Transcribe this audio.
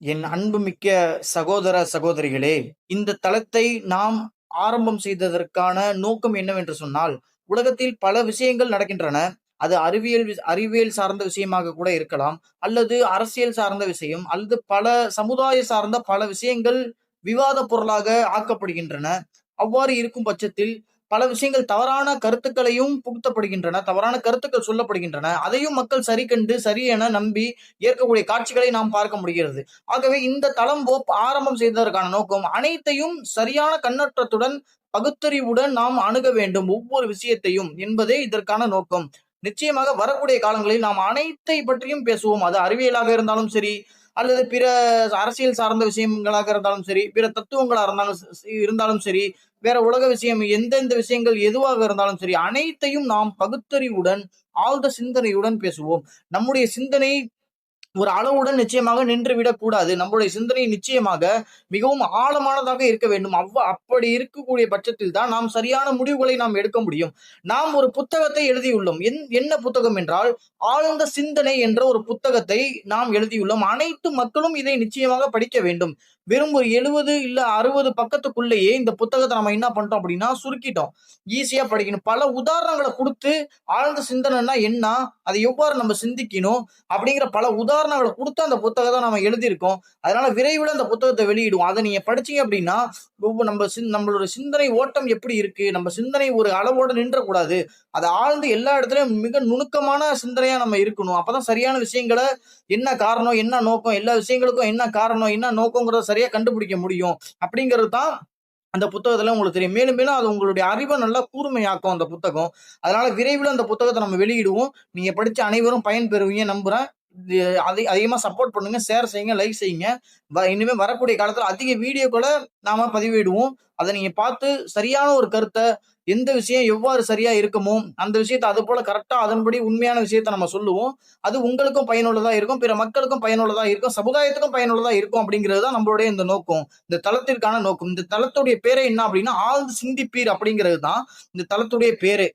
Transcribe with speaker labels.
Speaker 1: என் அன்புமிக்க சகோதர சகோதரிகளே, இந்த தளத்தை நாம் ஆரம்பம் செய்ததற்கான நோக்கம் என்னவென்று சொன்னால், உலகத்தில் பல விஷயங்கள் நடக்கின்றன. அது அறிவியல் சார்ந்த விஷயமாக கூட இருக்கலாம். அல்லது அரசியல் சார்ந்த விஷயம், அல்லது பல சமுதாய சார்ந்த பல விஷயங்கள் விவாத பொருளாக ஆக்கப்படுகின்றன. அவ்வாறு இருக்கும் பட்சத்தில், பல விஷயங்கள் தவறான கருத்துக்களையும் புகுத்தப்படுகின்றன. தவறான கருத்துக்கள் சொல்லப்படுகின்றன. அதையும் மக்கள் சரி கண்டு, சரி என நம்பி ஏற்கக்கூடிய காட்சிகளை நாம் பார்க்க முடிகிறது. ஆகவே இந்த தளம் ஆரம்பம் செய்ததற்கான நோக்கம் அனைத்தையும் சரியான கண்ணோட்டத்துடன் பகுத்தறிவுடன் நாம் அணுக வேண்டும் ஒவ்வொரு விஷயத்தையும் என்பதே இதற்கான நோக்கம். நிச்சயமாக வரக்கூடிய காலங்களில் நாம் அனைத்தை பற்றியும் பேசுவோம். அது அறிவியலாக இருந்தாலும் சரி, அல்லது பிற அரசியல் சார்ந்த விஷயங்களாக இருந்தாலும் சரி, பிற தத்துவங்களா இருந்தாலும் சரி, வேற உலக விஷயம் எந்தெந்த விஷயங்கள் எதுவாக இருந்தாலும் சரி, அனைத்தையும் நாம் பகுத்தறிவுடன் ஆழ்ந்த சிந்தனையுடன் பேசுவோம். நம்முடைய சிந்தனை ஒரு அளவுடன் நிச்சயமாக நின்றுவிடக் கூடாது. நம்முடைய சிந்தனை நிச்சயமாக மிகவும் ஆழமானதாக இருக்க வேண்டும். அப்படி இருக்கக்கூடிய பட்சத்தில் தான் நாம் சரியான முடிவுகளை நாம் எடுக்க முடியும். நாம் ஒரு புத்தகத்தை எழுதியுள்ளோம். என்ன புத்தகம் என்றால், ஆழ்ந்த சிந்தனை என்ற ஒரு புத்தகத்தை நாம் எழுதியுள்ளோம். அனைத்து மக்களும் இதை நிச்சயமாக படிக்க வேண்டும். வெறும் ஒரு 70 இல்ல 60 பக்கத்துக்குள்ளேயே இந்த புத்தகத்தை நம்ம என்ன பண்ணிட்டோம் அப்படின்னா சுருக்கிட்டோம். ஈஸியா படிக்கணும். பல உதாரணங்களை கொடுத்து ஆழ்ந்த சிந்தனைன்னா என்ன, அதை எவ்வாறு நம்ம சிந்திக்கணும் அப்படிங்கிற பல உதாரணங்களை கொடுத்து அந்த புத்தகத்தை நம்ம எழுதியிருக்கோம். அதனால விரைவில் அந்த புத்தகத்தை வெளியிடுவோம். அதை நீங்க படிச்சீங்க அப்படின்னா நம்மளோட சிந்தனை ஓட்டம் எப்படி இருக்கு, நம்ம சிந்தனை ஒரு அளவோட நின்றக்கூடாது. அதை ஆழ்ந்து எல்லா இடத்துலயும் மிக நுணுக்கமான சிந்தனையா நம்ம இருக்கணும். அப்பதான் சரியான விஷயங்களை என்ன காரணம், என்ன நோக்கம், எல்லா விஷயங்களுக்கும் என்ன காரணம், என்ன நோக்கங்கிறத சரியா கண்டுபிடிக்க முடியும் அப்படிங்கிறது தான் அந்த புத்தகத்துல உங்களுக்கு தெரியும். மேலும் மேலும் அது உங்களுடைய அறிவை நல்லா கூர்மையாக்கும் அந்த புத்தகம். அதனால விரைவில் அந்த புத்தகத்தை நம்ம வெளியிடுவோம். நீங்க படிச்ச அனைவரும் பயன் பெறுவீங்க நம்புறேன். அதை அதிகமா சப்போர்ட் பண்ணுங்க, ஷேர் செய்யுங்க, லைக் செய்யுங்க. இனிமே வரக்கூடிய காலத்துல அதிக வீடியோக்களை நாம பதிவிடுவோம். அதை நீங்க பார்த்து சரியான ஒரு கருத்தை, எந்த விஷயம் எவ்வாறு சரியா இருக்குமோ அந்த விஷயத்தை அது போல கரெக்டா அதன்படி உண்மையான விஷயத்தை நம்ம சொல்லுவோம். அது உங்களுக்கும் பயனுள்ளதா இருக்கும், பிற மக்களுக்கும் பயனுள்ளதா இருக்கும், சமுதாயத்துக்கும் பயனுள்ளதா இருக்கும் அப்படிங்கிறது தான் நம்மளுடைய இந்த நோக்கம், இந்த தளத்திற்கான நோக்கம். இந்த தளத்துடைய பேரே என்ன அப்படின்னா ஆழ்ந்து சிந்திப்பீர் அப்படிங்கிறது தான் இந்த தளத்துடைய பேரு.